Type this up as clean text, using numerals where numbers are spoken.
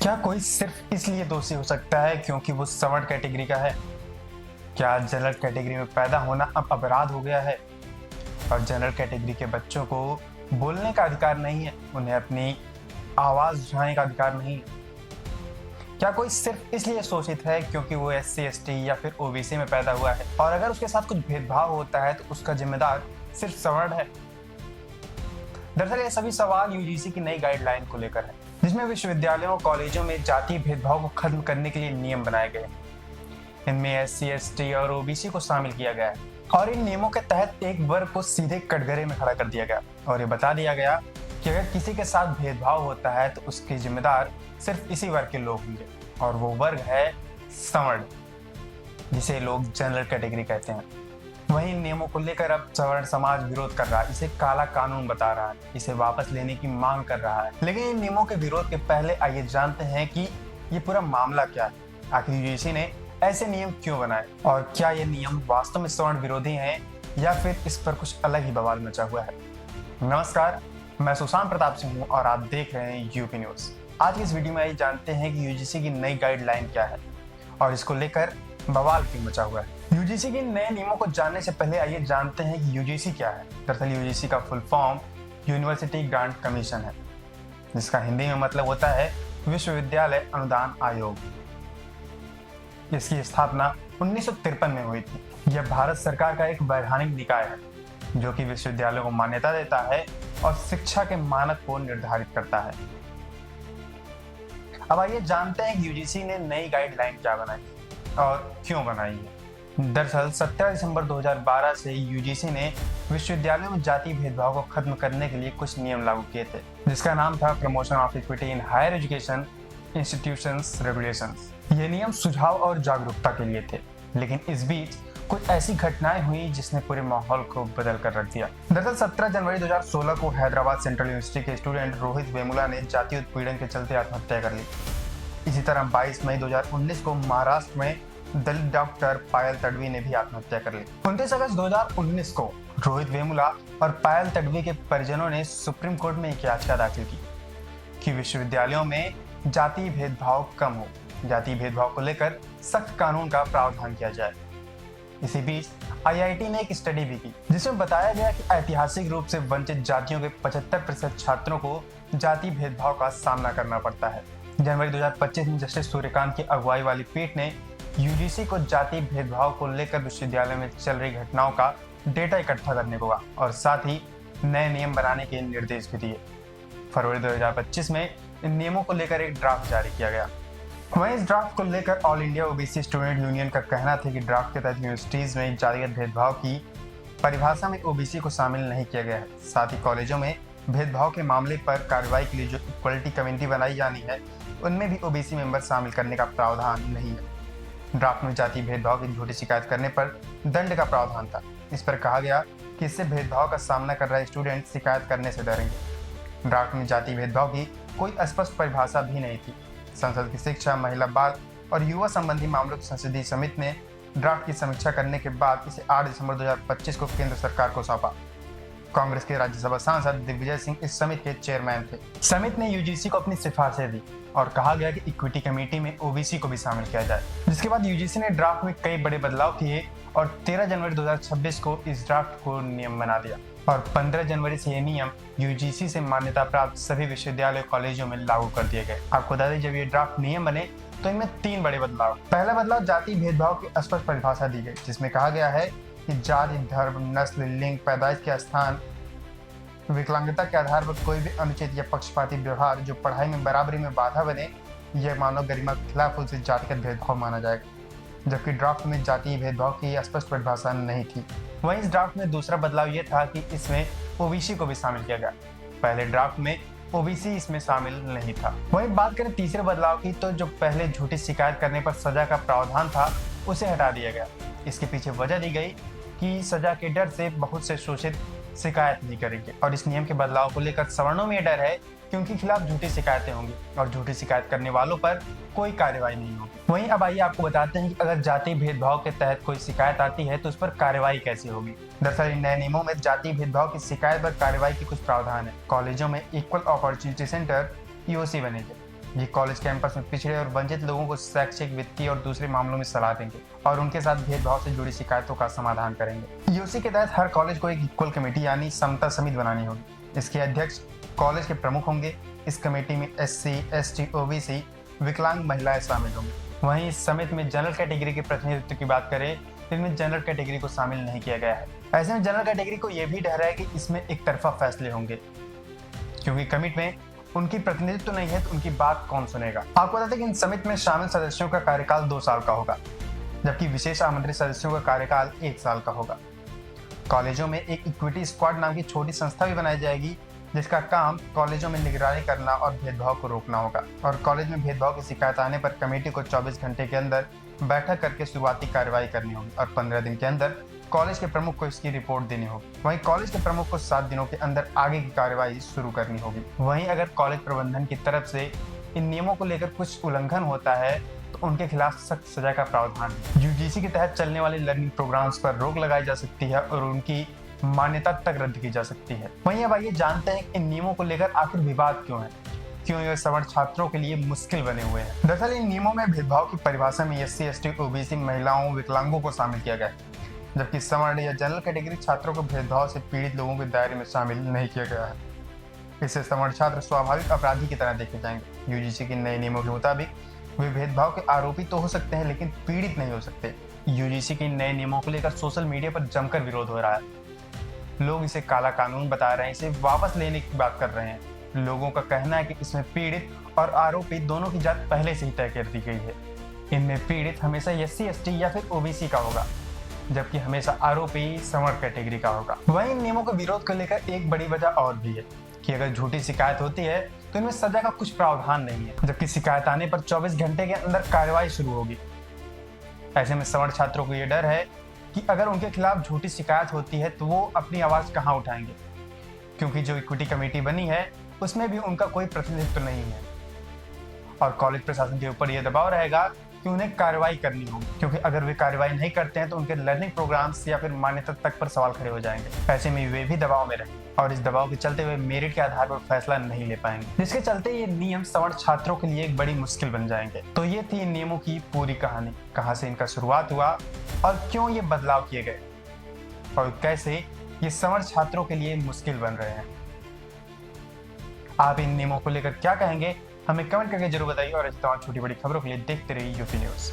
क्या कोई सिर्फ इसलिए दोषी हो सकता है क्योंकि वो सवर्ण कैटेगरी का है? क्या जनरल कैटेगरी में पैदा होना अब अपराध हो गया है और जनरल कैटेगरी के बच्चों को बोलने का अधिकार नहीं है, उन्हें अपनी आवाज उठाने का अधिकार नहीं है? क्या कोई सिर्फ इसलिए शोषित है क्योंकि वो SC ST या फिर OBC में पैदा हुआ है और अगर उसके साथ कुछ भेदभाव होता है तो उसका जिम्मेदार सिर्फ सवर्ण है? दरअसल ये सभी सवाल UGC की नई गाइडलाइन को लेकर है, जिसमें विश्वविद्यालयों और कॉलेजों में जातीय भेदभाव को खत्म करने के लिए नियम बनाए गए। इनमें SC ST और OBC को शामिल किया गया है और इन नियमों के तहत एक वर्ग को सीधे कटघरे में खड़ा कर दिया गया और ये बता दिया गया कि अगर किसी के साथ भेदभाव होता है तो उसके जिम्मेदार सिर्फ इसी वर्ग के लोग होंगे और वो वर्ग है सवर्ण, जिसे लोग जनरल कैटेगरी कहते हैं। वहीं नियमों को लेकर अब सवर्ण समाज विरोध कर रहा है, इसे काला कानून बता रहा है, इसे वापस लेने की मांग कर रहा है। लेकिन इन नियमों के विरोध के पहले आइए जानते हैं कि ये पूरा मामला क्या है, आखिर UGC ने ऐसे नियम क्यों बनाए और क्या ये नियम वास्तव में सवर्ण विरोधी हैं या फिर इस पर कुछ अलग ही बवाल मचा हुआ है। नमस्कार, मैं सुशांत प्रताप सिंह हूँ और आप देख रहे हैं यूपी न्यूज। आज की इस वीडियो में आइए जानते हैं कि UGC की नई गाइडलाइन क्या है और इसको लेकर बवाल क्यों मचा हुआ है। UGC के नए नियमों को जानने से पहले आइए जानते हैं कि UGC क्या है। दरअसल UGC का full form university grant commission है, जिसका हिंदी में मतलब होता है विश्वविद्यालय अनुदान आयोग। इसकी स्थापना 1953 में हुई थी। यह भारत सरकार का एक वैधानिक निकाय है जो कि विश्वविद्यालयों को मान्यता देता है और शिक्षा के मानक को निर्धारित करता है। अब आइए जानते हैं कि UGC ने नई गाइडलाइन क्या बनाई और क्यों बनाई है। दरअसल 17 दिसंबर 2012 से UGC ने विश्वविद्यालयों में जातीय भेदभाव को खत्म करने के लिए कुछ नियम लागू किए थे, जिसका नाम था promotion of equity in higher education institutions regulations. ये नियम सुझाव और जागरूकता के लिए थे, लेकिन इस बीच कुछ ऐसी घटनाएं हुई जिसने पूरे माहौल को बदल कर रख दिया। दरअसल 17 जनवरी 2016 को हैदराबाद सेंट्रल यूनिवर्सिटी के स्टूडेंट रोहित वेमुला ने जातीय उत्पीड़न के चलते आत्महत्या कर ली। इसी तरह 22 मई 2019 को महाराष्ट्र में दलित डॉक्टर पायल तडवी ने भी आत्महत्या कर ली। 29 अगस्त 2019 को रोहित वेमुला और पायल तडवी के परिजनों ने सुप्रीम कोर्ट में एक याचिका दाखिल की कि विश्वविद्यालयों में जातीय भेदभाव कम हो, जातीय भेदभाव को लेकर सख्त कानून का प्रावधान किया जाए। इसी बीच IIT ने एक स्टडी भी की जिसमें बताया गया कि ऐतिहासिक रूप से वंचित जातियों के 75% छात्रों को जातीय भेदभाव का सामना करना पड़ता है। जनवरी 2025 में जस्टिस सूर्यकांत की अगुवाई वाली पीठ ने UGC को जातीय भेदभाव को लेकर विश्वविद्यालय में चल रही घटनाओं का डेटा इकट्ठा करने को कहा और साथ ही नए नियम बनाने के निर्देश भी दिए। फरवरी 2025 में इन नियमों को लेकर एक ड्राफ्ट जारी किया गया। वहीं इस ड्राफ्ट को लेकर all India OBC student union का कहना था कि ड्राफ्ट के तहत यूनिवर्सिटीज में जातीय भेदभाव की परिभाषा में OBC को शामिल नहीं किया गया है। साथ ही कॉलेजों में भेदभाव के मामले पर कार्रवाई के लिए जो इक्वलिटी कमेटी बनाई जानी है, उनमें भी OBC मेंबर शामिल करने का प्रावधान नहीं है। ड्राफ्ट में जातीय भेदभाव की झूठी शिकायत करने पर दंड का प्रावधान था। इस पर कहा गया कि इससे भेदभाव का सामना कर रहे स्टूडेंट शिकायत करने से डरेंगे। ड्राफ्ट में जातीय भेदभाव की कोई स्पष्ट परिभाषा भी नहीं थी। संसद की शिक्षा, महिला, बाल और युवा संबंधी मामलों की संसदीय समिति ने ड्राफ्ट की समीक्षा करने के बाद इसे 8 दिसंबर 2025 को केंद्र सरकार को सौंपा। कांग्रेस के राज्यसभा सांसद दिग्विजय सिंह इस समिति के चेयरमैन थे। समिति ने UGC को अपनी सिफारिशें दी और कहा गया कि इक्विटी कमेटी में OBC को भी शामिल किया जाए, जिसके बाद UGC ने ड्राफ्ट में कई बड़े बदलाव किए और 13 जनवरी 2026 को इस ड्राफ्ट को नियम बना दिया और 15 जनवरी से ये नियम UGC से मान्यता प्राप्त सभी विश्वविद्यालय कॉलेजों में लागू कर दिए गए। आपको बता दें, जब ये ड्राफ्ट नियम बने तो इनमें 3 बड़े बदलाव। पहला बदलाव जातीय भेदभाव की स्पष्ट परिभाषा दी गई, जिसमें कहा गया है कि जाति, धर्म, नस्ल, लिंग, पैदाइश के स्थान, विकलांगता के आधार पर कोई भी अनुचित या पक्षपाती व्यवहार जो पढ़ाई में बराबरी में बाधा बने, यह मानव गरिमा के खिलाफ उसे जातिगत भेदभाव माना जाएगा, जबकि ड्राफ्ट में जातीय भेदभाव की स्पष्ट परिभाषा नहीं थी। वहीं इस ड्राफ्ट में दूसरा बदलाव यह था कि इसमें OBC को भी शामिल किया गया। पहले ड्राफ्ट में OBC इसमें शामिल नहीं था। वहीं बात करें तीसरे बदलाव की, तो जो पहले झूठी शिकायत करने पर सजा का प्रावधान था, उसे हटा दिया गया। इसके पीछे वजह दी गई कि सजा के डर से बहुत से शोषित शिकायत नहीं करेंगे और इस नियम के बदलाव को लेकर सवर्णों में डर है कि उनके खिलाफ झूठी शिकायतें होंगी और झूठी शिकायत करने वालों पर कोई कार्रवाई नहीं होगी। वहीं अब आइए आपको बताते हैं कि अगर जातीय भेदभाव के तहत कोई शिकायत आती है तो उस पर कार्रवाई कैसे होगी। दरअसल इन नए नियमों में जातीय भेदभाव की शिकायत पर कार्रवाई के कुछ प्रावधान है। कॉलेजों में इक्वल अपॉर्चुनिटी सेंटर EOC बनेंगे। ये कॉलेज कैंपस में पिछड़े और वंचित लोगों को शैक्षिक, वित्तीय और दूसरे मामलों में सलाह देंगे और उनके साथ भेदभाव से जुड़ी शिकायतों का समाधान करेंगे। यूसी के तहत हर कॉलेज को एक इक्वल कमेटी यानी समता समिति बनानी होगी। इसके अध्यक्ष कॉलेज के प्रमुख होंगे। इस कमेटी में SC, ST, OBC, विकलांग महिलाएं शामिल होंगी। वहीं इस समिति में जनरल कैटेगरी के प्रतिनिधित्व की बात करें तो इनमें जनरल कैटेगरी को शामिल नहीं किया गया है। ऐसे में जनरल कैटेगरी को यह भी डर है कि इसमें एक तरफा फैसले होंगे, क्योंकि कमेटी में उनकी प्रतिनिधित्व नहीं है तो उनकी बात कौन सुनेगा। आपको बता दें कि इन समिति में शामिल सदस्यों का कार्यकाल 2 साल का होगा, जबकि विशेष आमंत्रित सदस्यों का कार्यकाल 1 साल का होगा। कॉलेजों में एक इक्विटी स्क्वाड नाम की छोटी संस्था भी बनाई जाएगी, जिसका काम कॉलेजों में निगरानी करना और भेदभाव को रोकना होगा। और कॉलेज में भेदभाव की शिकायत आने पर कमेटी को 24 घंटे के अंदर बैठक करके शुरुआती कार्रवाई करनी होगी और 15 दिन के अंदर कॉलेज के प्रमुख को इसकी रिपोर्ट देनी होगी। वहीं कॉलेज के प्रमुख को 7 दिनों के अंदर आगे की कार्रवाई शुरू करनी होगी। वहीं अगर कॉलेज प्रबंधन की तरफ से इन नियमों को लेकर कुछ उल्लंघन होता है तो उनके खिलाफ सख्त सजा का प्रावधान है। यूजीसी के तहत चलने वाले लर्निंग प्रोग्राम्स पर रोक लगाई जा सकती है और उनकी मान्यता तक रद्द की जा सकती है। वहीं अब आइए जानते हैं इन नियमों को लेकर आखिर विवाद क्यों है, क्यों ये सवर्ण छात्रों के लिए मुश्किल बने हुए हैं। दरअसल इन नियमों में भेदभाव की परिभाषा में SC, ST, OBC, महिलाओं, विकलांगों को शामिल किया गया है, जबकि सवर्ण या जनरल कैटेगरी छात्रों को भेदभाव से पीड़ित लोगों के दायरे में शामिल नहीं किया गया है। इससे सवर्ण छात्र स्वाभाविक अपराधी की तरह देखे जाएंगे। यूजीसी के नए नियमों के मुताबिक वे भेदभाव के आरोपी तो हो सकते हैं लेकिन पीड़ित नहीं हो सकते। यूजीसी के नए नियमों को लेकर सोशल मीडिया पर जमकर विरोध हो रहा है। लोग इसे काला कानून बता रहे हैं, इसे वापस लेने की बात कर रहे हैं। लोगों का कहना है कि इसमें पीड़ित और आरोपी दोनों की जात पहले से ही तय कर दी गई है। इनमें पीड़ित हमेशा SC, ST या फिर OBC का होगा, जबकि हमेशा आरोपी सवर्ण कैटेगरी का होगा। वहीं इन नियमों के विरोध को लेकर एक बड़ी वजह और भी है कि अगर झूठी शिकायत होती है तो इनमें सजा का कुछ प्रावधान नहीं है, जबकि शिकायत आने पर 24 घंटे के अंदर कार्रवाई शुरू होगी। ऐसे में सवर्ण छात्रों को यह डर है कि अगर उनके खिलाफ झूठी शिकायत होती है तो वो अपनी आवाज कहां उठाएंगे, क्योंकि जो इक्विटी कमेटी बनी है उसमें भी उनका कोई प्रतिनिधित्व नहीं है और कॉलेज प्रशासन के ऊपर यह दबाव रहेगा कि उन्हें कार्रवाई करनी होगी, क्योंकि अगर वे कार्रवाई नहीं करते हैं तो उनके लर्निंग प्रोग्राम्स या फिर मान्यता तक पर सवाल खड़े हो जाएंगे। ऐसे में वे भी दबाव में रहेंगे और इस दबाव के चलते हुए मेरिट के आधार पर फैसला नहीं ले पाएंगे, जिसके चलते ये नियम सवर्ण छात्रों के लिए एक बड़ी मुश्किल बन जाएंगे। तो ये थी इन नियमों की पूरी कहानी, कहाँ से इनका शुरुआत हुआ और क्यों ये बदलाव किए गए और कैसे ये सवर्ण छात्रों के लिए मुश्किल बन रहे हैं। आप इन नियमों को लेकर क्या कहेंगे, हमें कमेंट करके जरूर बताइए और इस तमाम छोटी बड़ी खबरों के लिए देखते रहिए यूपी न्यूज़।